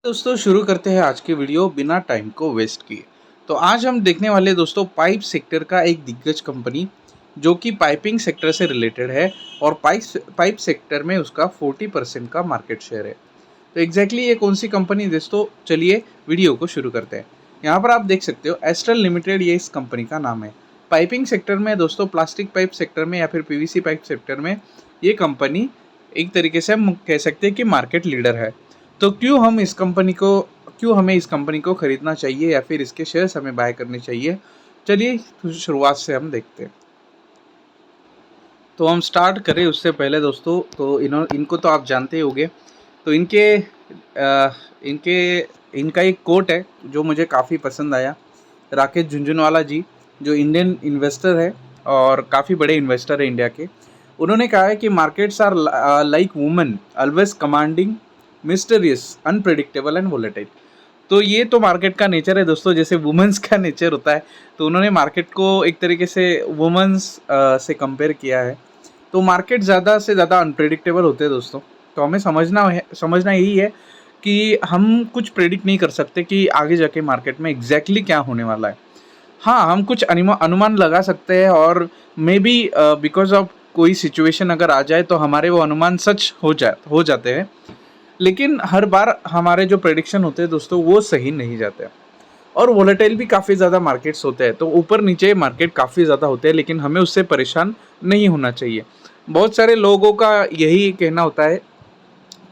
दोस्तों शुरू करते हैं आज की वीडियो बिना टाइम को वेस्ट किए। तो आज हम देखने वाले दोस्तों पाइप सेक्टर का एक दिग्गज कंपनी जो कि पाइपिंग सेक्टर से रिलेटेड है और पाइप सेक्टर में उसका 40% का मार्केट शेयर है। तो एग्जैक्टली ये कौन सी कंपनी दोस्तों, चलिए वीडियो को शुरू करते हैं। यहाँ पर आप देख सकते हो एस्ट्रल लिमिटेड, ये इस कंपनी का नाम है। पाइपिंग सेक्टर में दोस्तों, प्लास्टिक पाइप सेक्टर में या फिर पीवीसी पाइप सेक्टर में ये कंपनी एक तरीके से हम कह सकते हैं कि मार्केट लीडर है। तो क्यों हमें इस कंपनी को खरीदना चाहिए या फिर इसके शेयर्स हमें बाय करने चाहिए, चलिए शुरुआत से हम देखते हैं। तो हम स्टार्ट करें उससे पहले दोस्तों, तो इनको तो आप जानते ही होंगे। तो इनके इनका एक कोट है जो मुझे काफ़ी पसंद आया। राकेश झुनझुनवाला जी, जो इंडियन इन्वेस्टर है और काफ़ी बड़े इन्वेस्टर है इंडिया के, उन्होंने कहा है कि markets are like women, always commanding, mysterious, unpredictable and volatile. तो ये तो मार्केट का नेचर है दोस्तों, जैसे वुमेन्स का नेचर होता है। तो उन्होंने मार्केट को एक तरीके से वुमेन्स से कंपेयर किया है। तो मार्केट ज़्यादा से ज़्यादा अनप्रेडिक्टेबल होते हैं दोस्तों। तो हमें समझना यही है कि हम कुछ प्रेडिक्ट नहीं कर सकते कि आगे जाके मार्केट में एग्जैक्टली क्या होने वाला है। हाँ, हम कुछ अनुमान लगा सकते हैं और मे बी बिकॉज ऑफ कोई सिचुएशन अगर आ जाए तो हमारे वो अनुमान सच हो जाते हैं। लेकिन हर बार हमारे जो प्रेडिक्शन होते हैं दोस्तों वो सही नहीं जाते हैं। और वोलेटाइल भी काफ़ी ज़्यादा मार्केट्स होते हैं, तो ऊपर नीचे मार्केट काफ़ी ज़्यादा होते हैं, लेकिन हमें उससे परेशान नहीं होना चाहिए। बहुत सारे लोगों का यही कहना होता है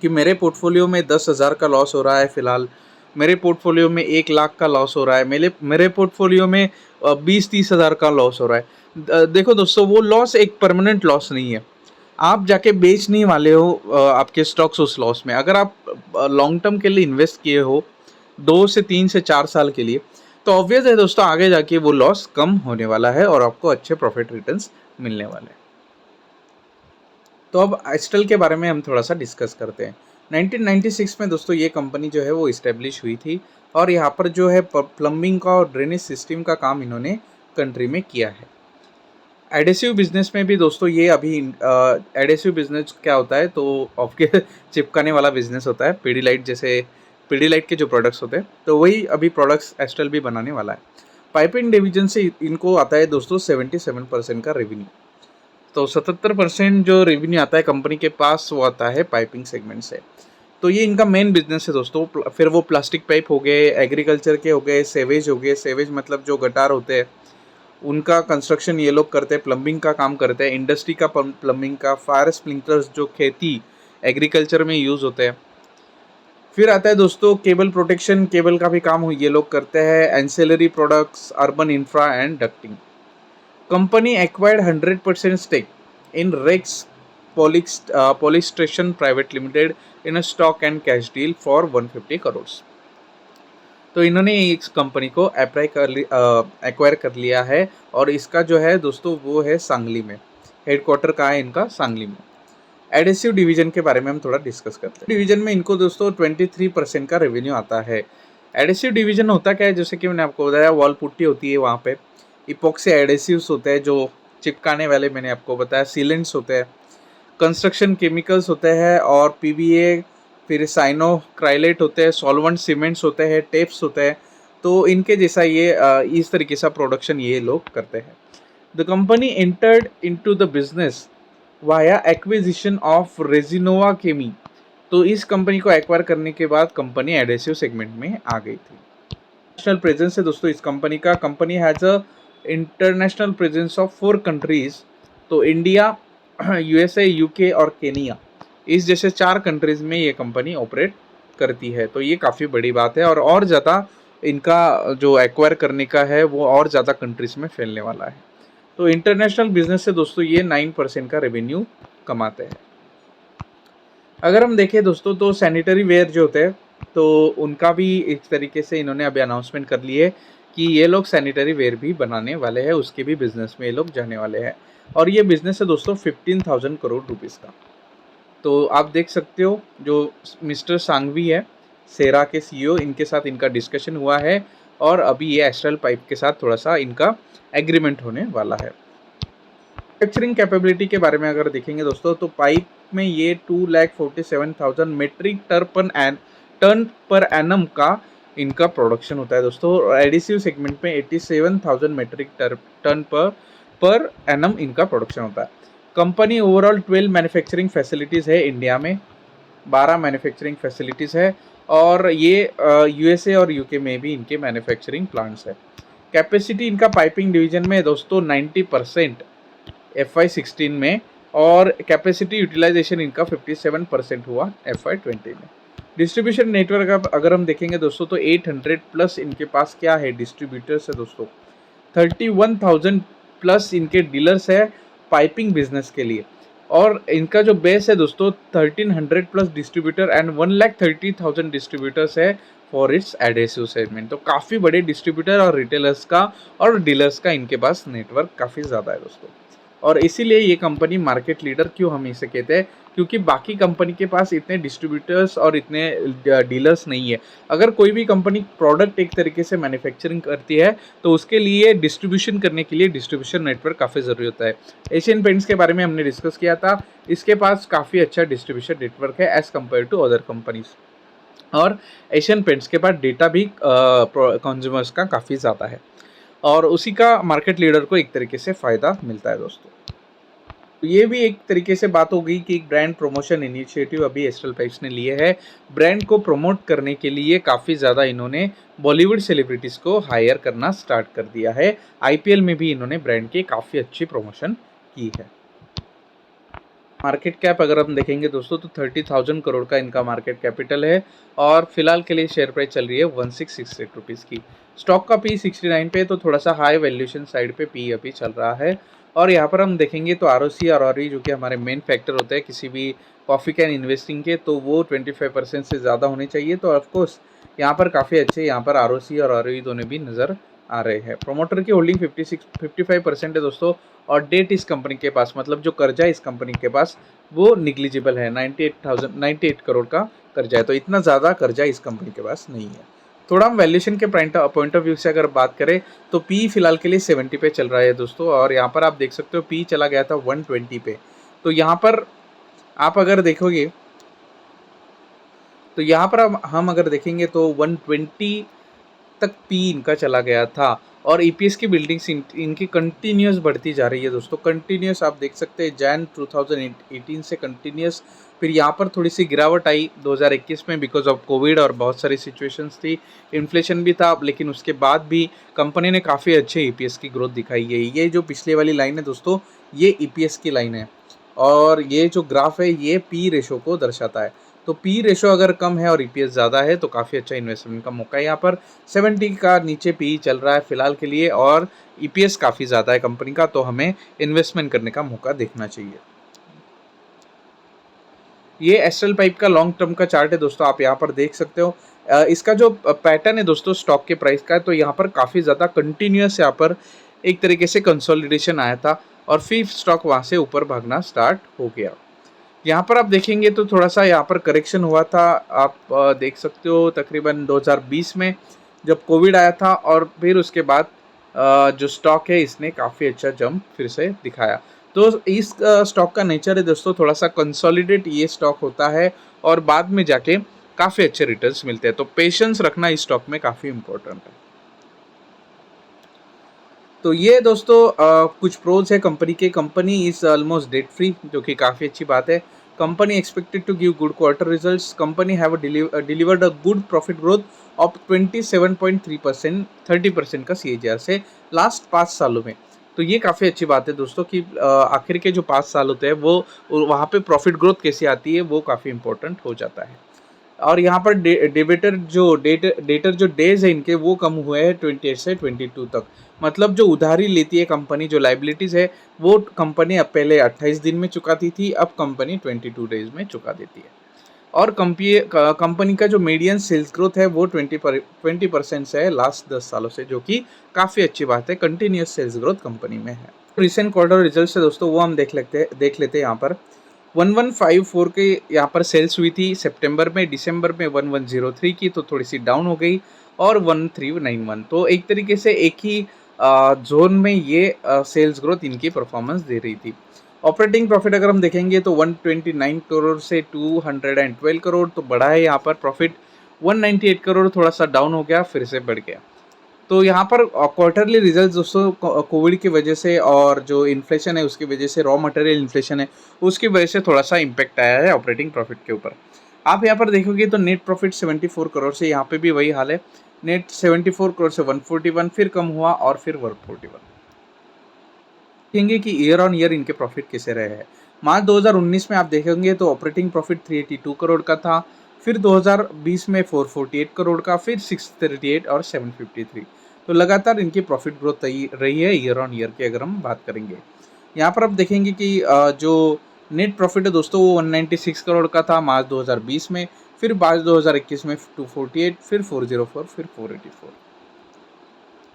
कि मेरे पोर्टफोलियो में 10,000 का लॉस हो रहा है फ़िलहाल, मेरे पोर्टफोलियो में 1 लाख का लॉस हो रहा है, मेरे पोर्टफोलियो में 20-30 हज़ार का लॉस हो रहा है। देखो दोस्तों, वो लॉस एक परमानेंट लॉस नहीं है। आप जाके बेच नहीं वाले हो आपके स्टॉक्स उस लॉस में। अगर आप लॉन्ग टर्म के लिए इन्वेस्ट किए हो 2 से 3 से 4 साल के लिए, तो ऑब्वियस है दोस्तों आगे जाके वो लॉस कम होने वाला है और आपको अच्छे प्रॉफिट रिटर्न्स मिलने वाले हैं। तो अब एस्ट्रल के बारे में हम थोड़ा सा डिस्कस करते हैं। 1996 में दोस्तों ये कंपनी जो है वो इस्टेब्लिश हुई थी और यहाँ पर जो है प्लम्बिंग का और ड्रेनेज सिस्टम का काम इन्होंने कंट्री में किया है। एडेसिव बिजनेस में भी दोस्तों ये अभी एडेसिव बिजनेस क्या होता है, तो आपके चिपकाने वाला बिजनेस होता है। पीडीलाइट के जो प्रोडक्ट्स होते हैं, तो वही अभी प्रोडक्ट्स एस्ट्रल भी बनाने वाला है। पाइपिंग डिवीजन से इनको आता है दोस्तों 77% का रेवेन्यू। तो 77% जो रेवेन्यू आता है कंपनी के पास, वो आता है पाइपिंग सेगमेंट से। तो ये इनका मेन बिजनेस है दोस्तों। फिर वो प्लास्टिक पाइप हो गए, एग्रीकल्चर के हो गए, सेवेज हो गए। सेवेज मतलब जो गटार होते हैं उनका कंस्ट्रक्शन ये लोग करते हैं, प्लम्बिंग का काम करते हैं, इंडस्ट्री का प्लम्बिंग का, फायर स्प्रिंकलर्स जो खेती एग्रीकल्चर में यूज़ होते हैं। फिर आता है दोस्तों केबल प्रोटेक्शन, केबल का भी काम ये लोग करते हैं। Ancillary products, urban infra and ducting. Company acquired 100% stake in Rex polyextrusion private limited in a stock and cash deal for 150 crore. तो इन्होंने इस कंपनी को एक्वायर कर लिया है और इसका जो है दोस्तों वो है सांगली में। हेडक्वार्टर कहाँ है इनका? सांगली में। एडेसिव डिवीजन के बारे में हम थोड़ा डिस्कस करते हैं। डिवीजन में इनको दोस्तों 23% का रेवेन्यू आता है। एडेसिव डिवीजन होता क्या है, जैसे कि मैंने आपको बताया, वॉल पुट्टी होती है वहाँ पे, इपॉक्सी एडेसिव्स होते हैं जो चिपकाने वाले, मैंने आपको बताया, सीलेंट्स होते हैं, कंस्ट्रक्शन केमिकल्स होते हैं और पीवीए, फिर साइनोक्राइलेट होते हैं, सॉल्वेंट सीमेंट्स होते हैं, टेप्स होते हैं। तो इनके जैसा ये इस तरीके से प्रोडक्शन ये लोग करते हैं। The company entered into the business via acquisition of Resinova Chemie. तो इस कंपनी को एक्वायर करने के बाद कंपनी एडेसिव सेगमेंट में आ गई थी। नेशनल प्रेजेंस है दोस्तों इस कंपनी का। Company has a international presence of 4 countries. तो इंडिया, यूएसए, यूके और केनिया, इस जैसे 4 कंट्रीज़ में ये कंपनी ऑपरेट करती है। तो ये काफ़ी बड़ी बात है और ज़्यादा इनका जो एक्वायर करने का है वो और ज़्यादा कंट्रीज़ में फैलने वाला है। तो इंटरनेशनल बिजनेस से दोस्तों ये 9% का रेवेन्यू कमाते हैं। अगर हम देखें दोस्तों तो सैनिटरी वेयर जो होते हैं, तो उनका भी इस तरीके से इन्होंने अभी अनाउंसमेंट कर ली है कि ये लोग सैनिटरी वेयर भी बनाने वाले हैं, उसके भी बिजनेस में ये लोग जाने वाले हैं। और ये बिजनेस है दोस्तों 15,000 करोड़ रुपीज़ का। तो आप देख सकते हो जो मिस्टर सांघवी है, सेरा के सीईओ, इनके साथ इनका डिस्कशन हुआ है और अभी ये एस्ट्रल पाइप के साथ थोड़ा सा इनका एग्रीमेंट होने वाला है। मैन्युफैक्चरिंग कैपेबिलिटी के बारे में अगर देखेंगे दोस्तों, तो पाइप में ये 2,47,000 मेट्रिक टन पर एनम का इनका प्रोडक्शन होता है दोस्तों। एडिसिव सेगमेंट में 87,000 मेट्रिक टन पर एनम इनका प्रोडक्शन होता है। कंपनी ओवरऑल 12 मैन्युफैक्चरिंग फैसिलिटीज़ है इंडिया में, 12 मैन्युफैक्चरिंग फैसिलिटीज़ है, और ये यूएसए और यूके में भी इनके मैन्युफैक्चरिंग प्लांट्स है। कैपेसिटी इनका पाइपिंग डिवीजन में दोस्तों 90% FY16 में, और कैपेसिटी यूटिलाइजेशन इनका 57% हुआ FY20 में। डिस्ट्रीब्यूशन नेटवर्क अगर हम देखेंगे दोस्तों तो 800 प्लस इनके पास क्या है, डिस्ट्रीब्यूटर्स है दोस्तों। 31,000 प्लस इनके डीलर्स है पाइपिंग बिजनेस के लिए, और इनका जो बेस है दोस्तों 1300 प्लस डिस्ट्रीब्यूटर एंड 1,30,000 डिस्ट्रीब्यूटर्स है फॉर इट्स एडेसिव सेगमेंट। तो काफ़ी बड़े डिस्ट्रीब्यूटर और रिटेलर्स का और डीलर्स का इनके पास नेटवर्क काफ़ी ज़्यादा है दोस्तों। और इसीलिए ये कंपनी मार्केट लीडर क्यों हम इसे कहते हैं, क्योंकि बाकी कंपनी के पास इतने डिस्ट्रीब्यूटर्स और इतने डीलर्स नहीं है। अगर कोई भी कंपनी प्रोडक्ट एक तरीके से मैन्युफैक्चरिंग करती है तो उसके लिए डिस्ट्रीब्यूशन करने के लिए डिस्ट्रीब्यूशन नेटवर्क काफ़ी ज़रूरी होता है। एशियन पेंट्स के बारे में हमने डिस्कस किया था, इसके पास काफ़ी अच्छा डिस्ट्रीब्यूशन नेटवर्क है as compared to other companies. और एशियन पेंट्स के पास डेटा भी कंज्यूमर्स का काफ़ी ज़्यादा है, और उसी का मार्केट लीडर को एक तरीके से फ़ायदा मिलता है दोस्तों। तो ये भी एक तरीके से बात हो गई कि एक ब्रांड प्रमोशन इनिशिएटिव अभी एस्ट्रल पाइप्स ने लिए है। ब्रांड को प्रमोट करने के लिए काफ़ी ज़्यादा इन्होंने बॉलीवुड सेलिब्रिटीज़ को हायर करना स्टार्ट कर दिया है। IPL में भी इन्होंने ब्रांड की काफ़ी अच्छी प्रमोशन की है। मार्केट कैप अगर हम देखेंगे दोस्तों तो 30,000 करोड़ का इनका मार्केट कैपिटल है, और फिलहाल के लिए शेयर प्राइस चल रही है 1668 रुपीज़ की। स्टॉक का पी 69 पे, तो थोड़ा सा हाई वैल्यूएशन साइड पे पी अभी चल रहा है। और यहाँ पर हम देखेंगे तो ROC और ROE जो कि हमारे मेन फैक्टर होते हैं किसी भी कॉफ़ी कैन इन्वेस्टिंग के, तो वो 25% से ज़्यादा होने चाहिए। तो ऑफकोर्स यहाँ पर काफ़ी अच्छे यहाँ पर ROC और ROE दोनों भी नज़र आ रहे हैं। प्रोमोटर की होल्डिंग 55% है दोस्तों, और डेट इस कंपनी के पास, मतलब जो कर्जा है इस कंपनी के पास वो निग्लिजिबल है, 98 करोड़ का कर्जा है। तो इतना ज़्यादा कर्जा इस कंपनी के पास नहीं है। थोड़ा हम वैल्यूएशन के पॉइंट ऑफ व्यू से अगर बात करें तो पी फिलहाल के लिए 70 पे चल रहा है दोस्तों, और यहाँ पर आप देख सकते हो पी चला गया था 120 पे। तो यहाँ पर आप अगर देखोगे तो यहाँ पर हम अगर देखेंगे तो 120 तक पी इनका चला गया था, और EPS की बिल्डिंग्स इनकी कंटिन्यूस बढ़ती जा रही है दोस्तों। कंटिन्यूस आप देख सकते हैं जैन 2018 से कंटिन्यूस। फिर यहाँ पर थोड़ी सी गिरावट आई 2021 में बिकॉज ऑफ कोविड और बहुत सारी सिचुएशंस थी, इन्फ्लेशन भी था, लेकिन उसके बाद भी कंपनी ने काफ़ी अच्छे EPS की ग्रोथ दिखाई है। ये जो पिछले वाली लाइन है दोस्तों ये EPS की लाइन है, और ये जो ग्राफ है ये पी रेशो को दर्शाता है। तो पी रेशो अगर कम है और EPS ज़्यादा है तो काफ़ी अच्छा इन्वेस्टमेंट का मौका है। यहाँ पर 70 का नीचे पी चल रहा है फिलहाल के लिए, और EPS काफ़ी ज़्यादा है कंपनी का, तो हमें इन्वेस्टमेंट करने का मौका देखना चाहिए। ये एस्ट्रल पाइप का लॉन्ग टर्म का चार्ट है दोस्तों, आप यहाँ पर देख सकते हो। इसका जो पैटर्न है दोस्तों स्टॉक के प्राइस का, तो यहाँ पर काफ़ी ज़्यादा कंटिन्यूस यहाँ पर एक तरीके से कंसोलिडेशन आया था, और फिर स्टॉक वहाँ से ऊपर भागना स्टार्ट हो गया। यहाँ पर आप देखेंगे तो थोड़ा सा यहाँ पर करेक्शन हुआ था, आप देख सकते हो तकरीबन 2020 में जब कोविड आया था, और फिर उसके बाद जो स्टॉक है इसने काफ़ी अच्छा जंप फिर से दिखाया। तो इस स्टॉक का नेचर है दोस्तों थोड़ा सा कंसोलिडेट ये स्टॉक होता है, और बाद में जाके काफ़ी अच्छे रिटर्न्स मिलते हैं। तो पेशेंस रखना इस स्टॉक में काफ़ी इंपॉर्टेंट है। तो ये दोस्तों कुछ प्रोज है कंपनी के। Company is almost debt free, जो कि काफ़ी अच्छी बात है। Company expected to give good quarter results. Company have delivered a good profit growth of 27.3%, 30% का CAGR से लास्ट 5 सालों में। तो ये काफ़ी अच्छी बात है दोस्तों कि आखिर के जो 5 साल होते हैं वो वहाँ पे प्रॉफिट ग्रोथ कैसे आती है वो काफ़ी इंपॉर्टेंट हो जाता है। और यहाँ पर डेटर जो डेज है इनके वो कम हुए हैं 28 से 22 तक। मतलब जो उधारी लेती है कंपनी, जो लाइबिलिटीज़ है वो कंपनी अब पहले 28 दिन में चुकाती थी, अब कंपनी 22 डेज में चुका देती है। और कंपनी का जो मीडियन सेल्स ग्रोथ है वो 20% से है लास्ट 10 सालों से, जो कि काफ़ी अच्छी बात है। कंटिन्यूस सेल्स ग्रोथ कंपनी में है। रिसेंट क्वार्टर रिजल्ट है दोस्तों वो हम देख लेते हैं। यहाँ पर 1154 के यहाँ पर सेल्स हुई थी सितंबर में। दिसंबर में 1103 की, तो थोड़ी सी डाउन हो गई, और 1391। तो एक तरीके से एक ही जोन में ये सेल्स ग्रोथ इनकी परफॉर्मेंस दे रही थी। ऑपरेटिंग प्रॉफिट अगर हम देखेंगे तो 129 करोड़ से 212 करोड़, तो बढ़ा है यहाँ पर प्रॉफिट। 198 करोड़ थोड़ा सा डाउन हो गया, फिर से बढ़ गया। तो यहाँ पर क्वार्टरली रिजल्ट दोस्तों कोविड की वजह से और जो इन्फ्लेशन है उसकी वजह से, रॉ मटेरियल इन्फ्लेशन है उसकी वजह से थोड़ा सा इम्पैक्ट आया है ऑपरेटिंग प्रॉफिट के ऊपर। आप यहाँ पर देखोगे तो नेट प्रॉफिट 74 करोड़ से, यहाँ पे भी वही हाल है, नेट 74 करोड़ से 141, फिर कम हुआ और फिर 141। देखेंगे कि ईयर ऑन ईयर इनके प्रॉफिट कैसे रहे हैं। मार्च 2019 में आप देखेंगे तो ऑपरेटिंग प्रॉफिट 382 करोड़ का था, फिर 2020 में 448 करोड़ का, फिर 638 और 753। तो लगातार इनकी प्रॉफिट ग्रोथ रही है ईयर ऑन ईयर की अगर हम बात करेंगे। यहाँ पर आप देखेंगे कि जो नेट प्रॉफिट है दोस्तों वो 196 करोड़ का था मार्च 2020 में, फिर मार्च 2021 में 248, फिर 404, फिर 484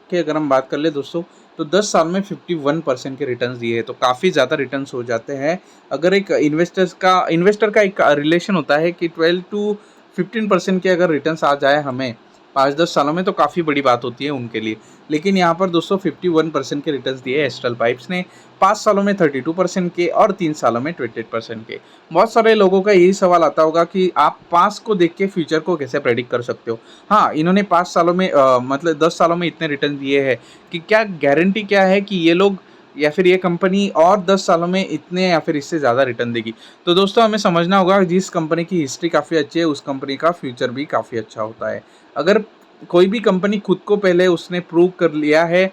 कि अगर हम बात कर ले दोस्तों तो 10 साल में 51% के रिटर्न्स दिए हैं, तो काफ़ी ज़्यादा रिटर्न्स हो जाते हैं। अगर एक इन्वेस्टर का एक रिलेशन होता है कि 12 टू 15% के अगर रिटर्न्स आ जाए हमें 5-10 सालों में, तो काफ़ी बड़ी बात होती है उनके लिए। लेकिन यहाँ पर दोस्तों 51% के रिटर्न्स दिए एस्ट्रल पाइप्स ने, 5 सालों में 32% के और 3 सालों में 28% के। बहुत सारे लोगों का यही सवाल आता होगा कि आप पास्ट को देख के फ्यूचर को कैसे प्रेडिक्ट कर सकते हो। हाँ, इन्होंने 5 सालों में मतलब 10 सालों में इतने रिटर्न दिए हैं कि क्या गारंटी क्या है कि ये लोग या फिर ये कंपनी और 10 सालों में इतने या फिर इससे ज़्यादा रिटर्न देगी। तो दोस्तों हमें समझना होगा जिस कंपनी की हिस्ट्री काफ़ी अच्छी है उस कंपनी का फ्यूचर भी काफ़ी अच्छा होता है। अगर कोई भी कंपनी खुद को पहले उसने प्रूव कर लिया है,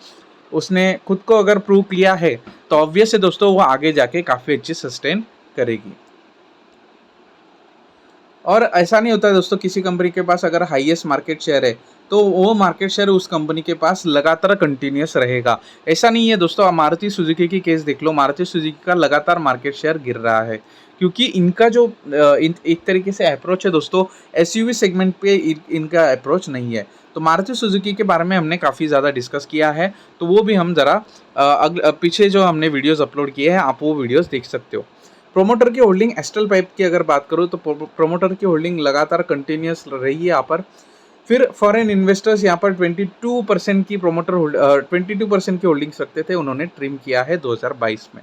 उसने खुद को अगर प्रूव किया है, तो ऑब्वियस है दोस्तों वो आगे जाके काफ़ी अच्छी सस्टेन करेगी। और ऐसा नहीं होता है दोस्तों किसी कंपनी के पास अगर हाईएस्ट मार्केट शेयर है तो वो मार्केट शेयर उस कंपनी के पास लगातार कंटिन्यूस रहेगा। ऐसा नहीं है दोस्तों, आप मारुति सुजुकी की केस देख लो, मारुति सुजुकी का लगातार मार्केट शेयर गिर रहा है क्योंकि इनका जो एक तरीके से अप्रोच है दोस्तों, एसयूवी सेगमेंट पे इनका अप्रोच नहीं है। तो मारुति सुजुकी के बारे में हमने काफ़ी ज़्यादा डिस्कस किया है, तो वो भी हम ज़रा पीछे जो हमने वीडियोज़ अपलोड किए हैं आप वो वीडियोज़ देख सकते हो। प्रोमोटर की होल्डिंग एस्ट्रल पाइप की अगर बात करूँ तो प्रोमोटर की होल्डिंग लगातार कंटिन्यूस रही है यहाँ पर। फिर फॉरेन इन्वेस्टर्स यहाँ पर 22% की 22% की होल्डिंग्स रखते थे, उन्होंने ट्रिम किया है 2022 में।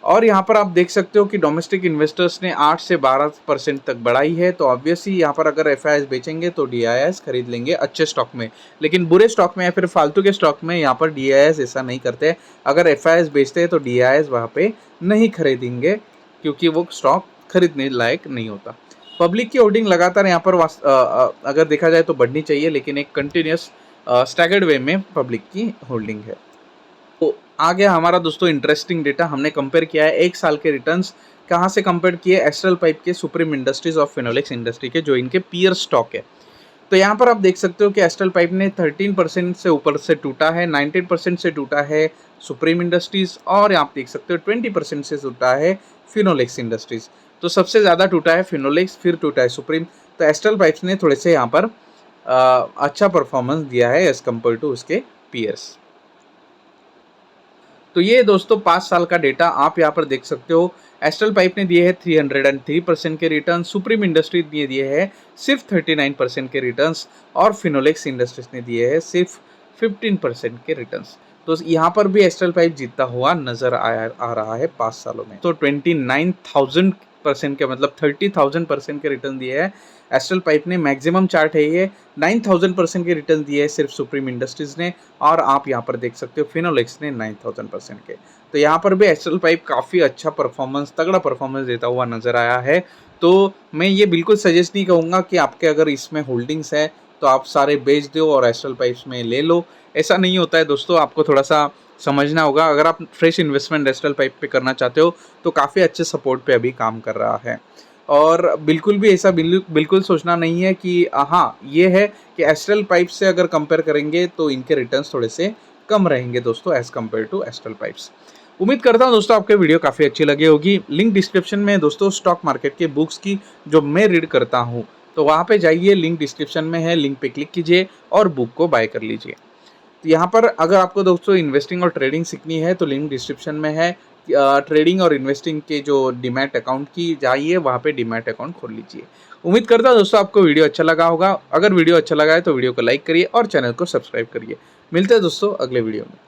और यहाँ पर आप देख सकते हो कि डोमेस्टिक इन्वेस्टर्स ने 8 से 12% तक बढ़ाई है। तो ऑब्वियसली यहाँ पर अगर एफआईआईस बेचेंगे तो डीआईआईएस खरीद लेंगे अच्छे स्टॉक में, लेकिन बुरे स्टॉक में या फिर फालतू के स्टॉक में यहाँ पर डीआईआईएस ऐसा नहीं करते। अगर एफआईआईस बेचते हैं तो डीआईआईएस वहाँ पे नहीं खरीदेंगे क्योंकि वो स्टॉक खरीदने लायक नहीं होता। पब्लिक की होल्डिंग लगातार यहाँ पर अगर देखा जाए तो बढ़नी चाहिए, लेकिन एक कंटिन्यूस स्टैगर्ड वे में पब्लिक की होल्डिंग है। तो आ गया हमारा दोस्तों इंटरेस्टिंग डेटा, हमने कंपेयर किया है 1 साल के रिटर्न्स कहाँ से कंपेयर किए, एस्ट्रल पाइप के, सुप्रीम इंडस्ट्रीज और फिनोलेक्स इंडस्ट्री के, जो इनके पीयर स्टॉक है। तो यहाँ पर आप देख सकते हो कि एस्ट्रल पाइप ने 13% से ऊपर से टूटा है, 19% से टूटा है सुप्रीम इंडस्ट्रीज, और आप देख सकते हो 20% से टूटा है फिनोलेक्स इंडस्ट्रीज। तो सबसे ज़्यादा टूटा है फिनोलेक्स, फिर टूटा है सुप्रीम। तो एस्ट्रल पाइप्स ने थोड़े से यहाँ पर अच्छा परफॉर्मेंस दिया है एज़ कम्पेयर टू उसके पीयर्स। तो ये दोस्तों 5 साल का डेटा आप यहाँ पर देख सकते हो। एस्ट्रल पाइप ने दिए हैं 303% के रिटर्न, सुप्रीम इंडस्ट्री ने दिए हैं सिर्फ 39% के रिटर्न्स, और फिनोलेक्स इंडस्ट्रीज ने दिए हैं सिर्फ 15% के रिटर्न्स। तो यहाँ पर भी एस्ट्रल पाइप जीतता हुआ नजर आ रहा है 5 सालों में। तो 29,000% के मतलब 30,000% के रिटर्न दिए हैं एस्ट्रल पाइप ने। मैक्सिमम चार्ट है ये, 9,000% के रिटर्न दिए है सिर्फ सुप्रीम इंडस्ट्रीज ने, और आप यहाँ पर देख सकते हो फिनोलेक्स ने 9,000% के। तो यहाँ पर भी एस्ट्रल पाइप काफ़ी अच्छा परफॉर्मेंस, तगड़ा परफॉर्मेंस देता हुआ नजर आया है। तो मैं ये बिल्कुल सजेस्ट नहीं कहूँगा कि आपके अगर इसमें होल्डिंग्स है तो आप सारे बेच दो और एस्ट्रल पाइप्स में ले लो, ऐसा नहीं होता है दोस्तों। आपको थोड़ा सा समझना होगा। अगर आप फ्रेश इन्वेस्टमेंट एस्ट्रल पाइप पे करना चाहते हो तो काफ़ी अच्छे सपोर्ट पे अभी काम कर रहा है। और बिल्कुल भी ऐसा बिल्कुल सोचना नहीं है कि हाँ ये है कि एस्ट्रल पाइप से अगर कंपेयर करेंगे तो इनके रिटर्न्स थोड़े से कम रहेंगे दोस्तों as compared to Astral Pipes. उम्मीद करता हूँ दोस्तों आपके वीडियो काफ़ी अच्छी लगी होगी। लिंक डिस्क्रिप्शन में दोस्तों स्टॉक मार्केट के बुक्स की जो मैं रीड करता हूँ, तो वहाँ पे जाइए, लिंक डिस्क्रिप्शन में है, लिंक पे क्लिक कीजिए और बुक को बाय कर लीजिए। तो यहाँ पर अगर आपको दोस्तों इन्वेस्टिंग और ट्रेडिंग सीखनी है तो लिंक डिस्क्रिप्शन में है। ट्रेडिंग और इन्वेस्टिंग के जो डीमैट अकाउंट की जाइए, वहाँ पे डीमैट अकाउंट खोल लीजिए। उम्मीद करता हूँ दोस्तों आपको वीडियो अच्छा लगा होगा। अगर वीडियो अच्छा लगा है तो वीडियो को लाइक करिए और चैनल को सब्सक्राइब करिए। मिलते हैं दोस्तों अगले वीडियो में।